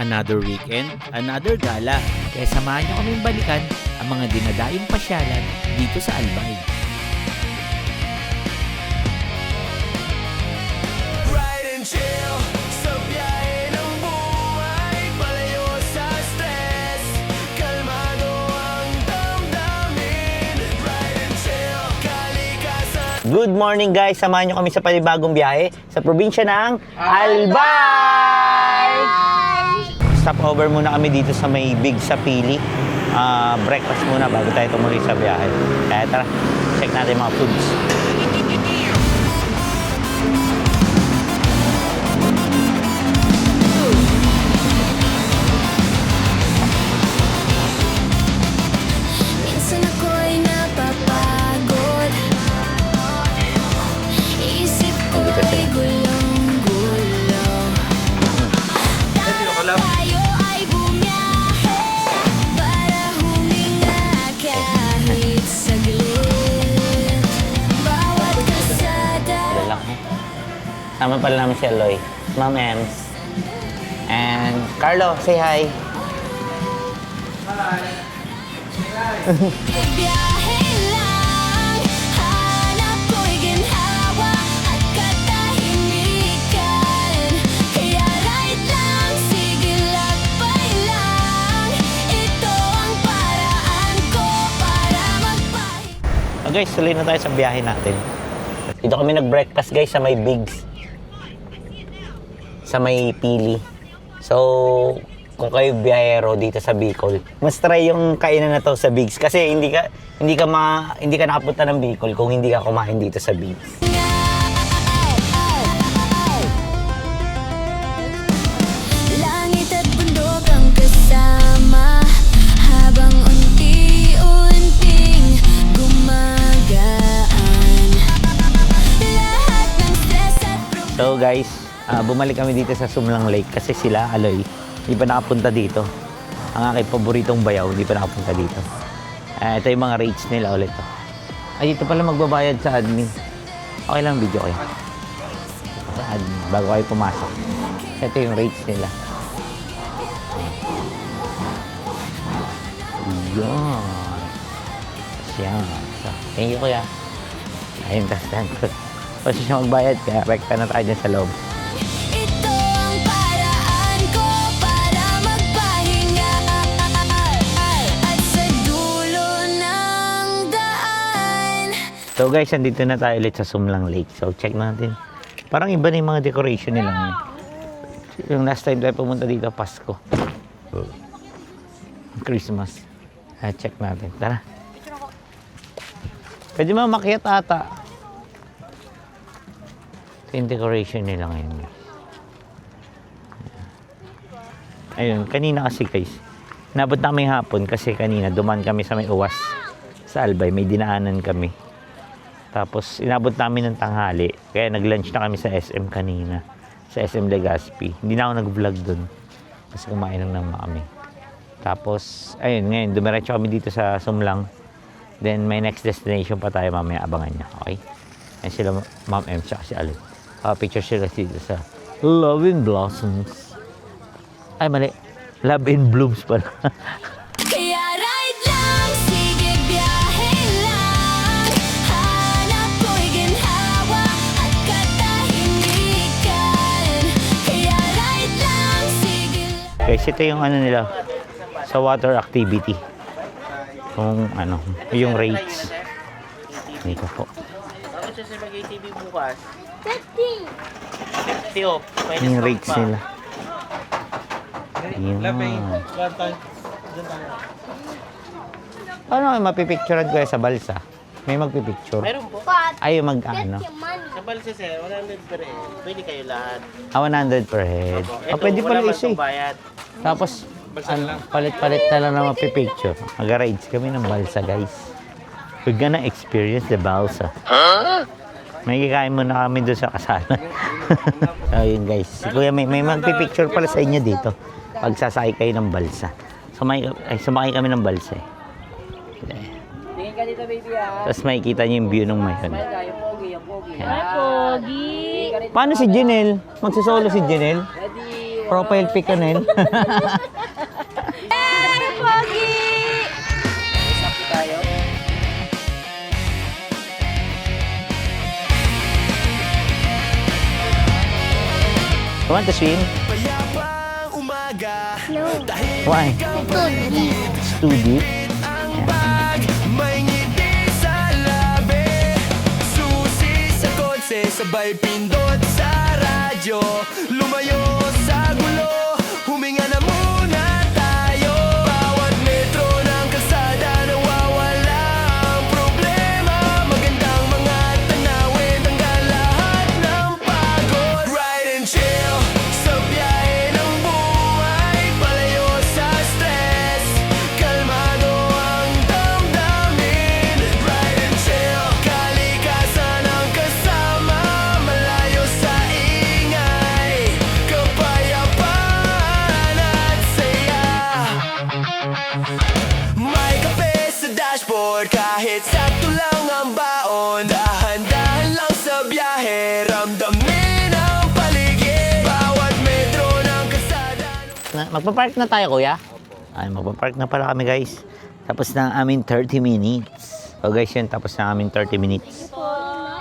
Another weekend, another gala. Kaya samahan niyo kaming balikan ang mga dinadayong pasyalan dito sa Albay. Ride and chill sa biyahe ng buhay, palayo sa stress, kalmado ang damdamin. Ride and chill, kalikasan. Good morning guys! Samahan nyo kami sa panibagong biyahe sa probinsya ng Albay! Stop over muna kami dito sa may Big sa Pili. Breakfast muna bago tayo tumuloy sa biyahe. Kaya tara, check natin mga foods. Minsan ako'y napapagod, isip ko'y gulong-gulo. Tayo ay bumiyahe para huminga kahit saglit. Bawat kasada Wala lang. Sama pala namin si Aloy, Ma'am Ems, and Carlo, say hi! biyahe lang, hanap ko'y ginhawa at katahimikan. Kaya right lang, sige lakbay lang, ito ang paraan ko para magpahinga. Oh guys, tuloy na tayo sa biyahe natin. Dito kami nag-breakfast guys sa may Bigs. Sa may Pili. So, kung kayo biyahero dito sa Bicol, mas try yung kainan na to sa Bigs kasi hindi ka nakapunta ng Bicol kung hindi ka kumain dito sa Bigs. Langit at bundok ang kasama habang unti-unting gumagaan. Lahat ng stress at So guys, bumalik kami dito sa Sumlang Lake kasi sila, Aloy, hindi pa nakapunta dito. Ang aking paboritong bayaw, hindi pa nakapunta dito. Ito yung mga rates nila ulit. Ay, dito pala magbabayad sa admin. Okay lang video kayo. Sa admin, bago kayo pumasok. Ito yung rates nila. Yan. Yan. So, thank you kuya. Ayun, tasdan ko. Kasi siya magbayad, kaya rekta na tayo dyan sa loob. ito ang paraan ko para magpahinga. At sa dulo ng daan, So guys, andito na tayo ulit sa Sumlang Lake. So check natin. Parang iba na yung mga decoration nila ngayon. Yung last time tayo pumunta dito, Pasko. Christmas. Check natin. Tara. Pwede mo makiat ata. Ito yung decoration nila ngayon. Ayun, kanina kasi guys. Nabot namin hapon kasi kanina duman kami sa may uwas. Sa Albay, may dinaanan kami. Tapos inabot namin ng tanghali. Kaya nag-lunch na kami sa SM kanina. Sa SM Legazpi. Hindi na ako nag-vlog dun. Kasi kumain lang naman kami. Tapos, ayun, ngayon, dumiretso kami dito sa Sumlang. Then, may next destination pa tayo mamaya. Abangan niya, okay? Ayan sila, Ma'am M, tsaka si Aloy. Picture sila dito sa Love in Blossoms. Ay, mali. Love in Blooms pala. kaya ride lang, sige biyahe lang, hanap ko'y ginhawa at katahimikan. Kaya ride lang, sige lang. Guys, ito yung ano nila sa water activity. Kung ano, yung rates. Dito po. Bakit siya sa mag-ATV bukas? 50. 50 off. Yung rates nila. Yun. Paano kayo mapipicturean ko sa balsa? May magpipicture. Meron po. Ay, yung mag-ano. Sa balsa sir, 100 per head. Pwede kayo lahat. 100 per head. Pwede pala wala isa eh. bang bayad. Tapos, palit-palit na lang na mapipicture. Mag-rides kami ng balsa, guys. We're gonna experience the balsa. May kikain muna kami doon sa kasana. Ayun, guys. Si Kuya, may magpipicture pala sa inyo dito. Pag sasakay kayo ng balsa. Sumakay kami ng balsa eh. Tingin ka dito baby ah. Tapos makikita niyo yung view ng mayon. Yung pogi. Yan. Paano si Janelle? Magsasolo si Janelle? Ready, Profile pic ka na yun. You want to swim? Payapang umaga. Why? It's too deep. Ang bag, may ngiti sa labi. Susi sa kotse, sabay pindot sa radyo. Lumayo sa gulo, huminga na muna tayo. Bawat metro ng kalsada nawawala ang problema. Magandang mga tanawin, tanggal lahat ng pagod. Ride and chill sa biyahe ng buhay, palayo sa stress. Kalmado ang damdamin. Ride and chill, kalikasan ang kasama, malayo sa ingay, kapayapaan at saya. May kape sa dashboard, kahit sakto lang ang baon. Dahan-dahan lang sa biyahe, ramdamin ang paligid. Bawat metro ng kalsada. Magpa-park na tayo, kuya? Ay, magpa-park na pala kami, guys. Tapos na ang aming 30 minutes. O guys, yun, tapos na ang aming 30 minutes.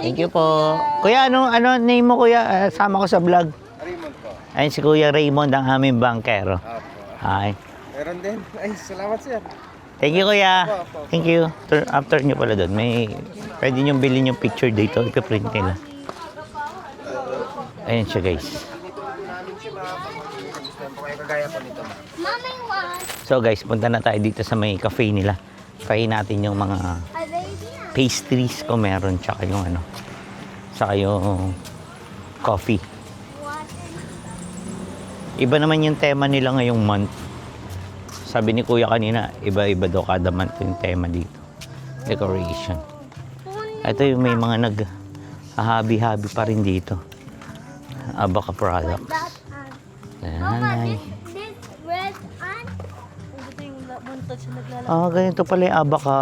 Thank you po. Kuya, ano name mo, kuya? Sama ko sa vlog. Raymond po. Ayun si Kuya Raymond, ang aming bankero. Hi. Meron din. Ay, salamat sir. Thank you, kuya. Thank you. After nyo pala doon, pwede nyo bilhin yung picture dito. Ipiprint nila. Ayan siya, guys. Mommy wants So, guys, punta na tayo dito sa may cafe nila. Try natin yung mga a baby. pastries kung meron, tsaka yung tsaka yung coffee. Iba naman yung tema nila ngayong month. Sabi ni Kuya kanina, iba-iba daw kada month yung tema dito. Decoration. Ito yung may mga nag-habi-habi pa rin dito. Abaca products. That Mama, Ayan. this red and Ganito pala yung abaca.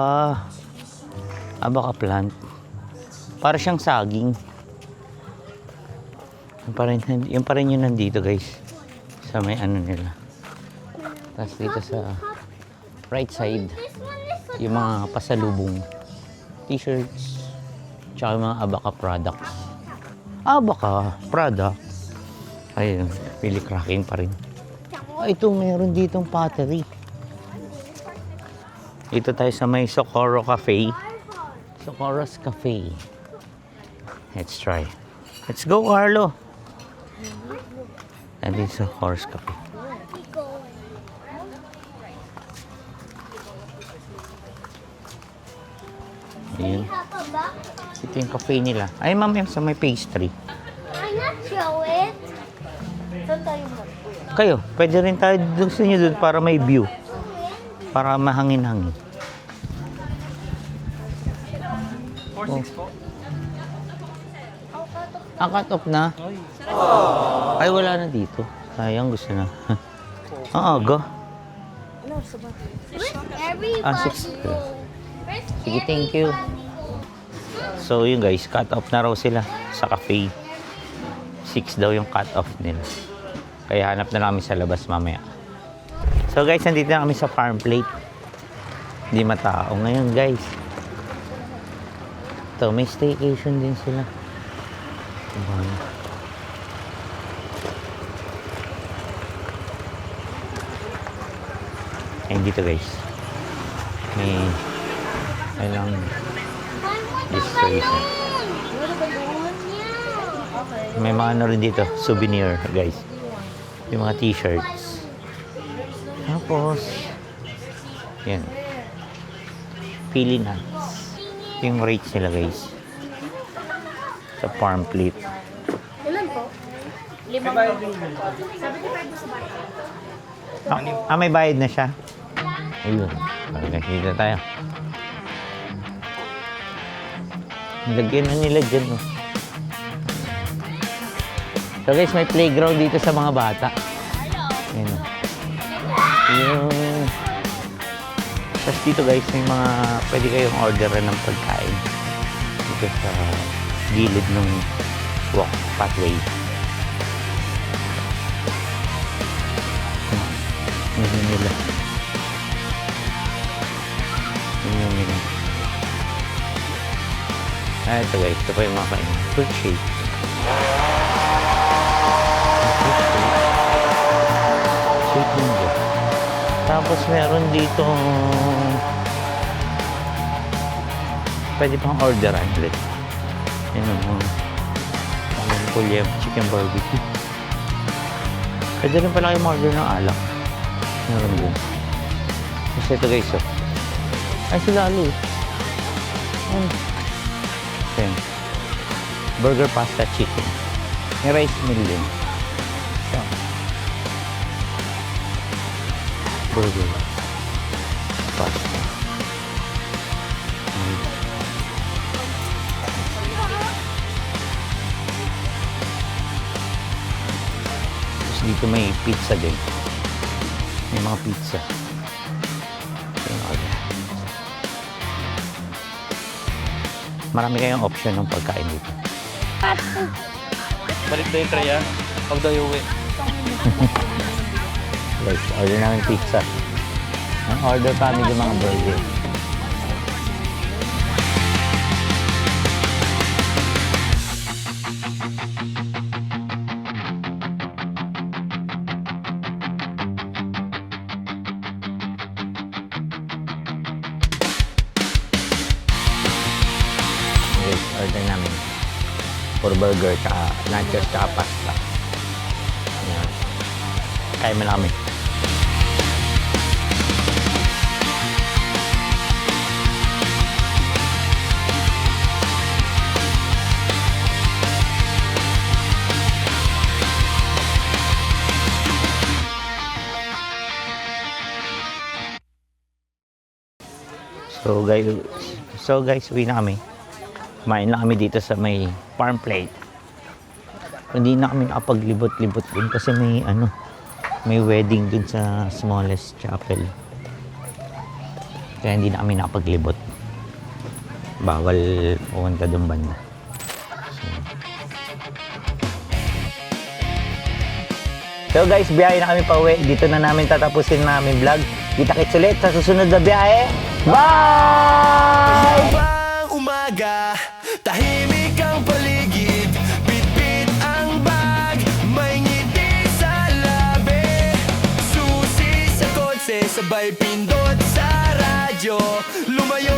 Abaca plant. Para siyang saging. Yung pa rin yun nandito, guys. Sa may ano nila. Tapos dito sa right side, this one is yung mga pasalubong. T-shirts. Tsaka yung mga abaca products. Abaca products. Ayun, pili cracking pa rin. Ito, meron ditong pottery. Dito tayo sa may Socorro Cafe. Socorro's Cafe. Let's try. Let's go, Carlo. And this is Socorro's Cafe. Ayun. have a box. Ito yung cafe nila. Ay, ma'am, yung sa may pastry. Why not show it? Kayo, pwede rin tayo gusto nyo dun para may view. Para mahangin-hangin. 4-6 po. Ang cut off na? Ay, wala na dito. Sayang, gusto na. Ang aga. Everybody. 6. Sige, thank you. So, yun guys, cut off na raw sila sa cafe. 6 daw yung cut off nila. Kaya hanap na lang kami sa labas mamaya. So guys, nandito na kami sa farm plate. Hindi matao ngayon, guys. Ito, may staycation din sila. Ayun dito, guys. May lang registration. May mga ano rin dito, souvenir, guys. Yung mga t-shirts. Tapos, yan. Pili nuts. Yung rates nila, guys. Sa farm plate. Ilan po? May bayad na siya. Ayun. Okay, dito tayo. Lagyan na nila dyan, oh. So guys, may playground dito sa mga bata. Ayan, oh. Yung... Tapos dito guys, may mga pwede kayong orderan ng pagkain. Dito sa gilid ng walk pathway. nila. Yun yung menu. Ito guys, ito pa yung mga kain. Fruit shake. Sweet mango. Tapos meron dito pwede pang orderan ulit. Yan ang pulye chicken barbecue. Pwede rin pala kayo order ng alak. Meron din. Kasi ito guys, ay sila alo. Okay. Burger, pasta, chicken. May rice meal din. So, burger, pasta. Tapos dito may pizza din. May mga pizza. Marami kayong option ng pagkain dito. Balik na yung tray ah. Pag daw yung uwi. Guys, order namin pizza. Ang order kami yung mga burger. Guys, order namin. For burger, tsaka nachos, tsaka pasta. Ayan. Kaya mo na kami. So guys, uwi na kami. Kumain lang kami dito sa may farm plate. Hindi na kami nakapaglibot-libot din kasi may wedding dun sa smallest chapel. Kaya hindi na kami nakapaglibot. Bawal pumunta dun banda. So guys, biyahe na kami pa uwi. Dito na namin tatapusin na aming vlog. Kita-kits ulit sa susunod na biyahe. Bye! Pang umaga, tahimik ang paligid, bitbit ang bag, may ngiti sa labi, susi sa kotse, sabay pindot sa radyo, lumayo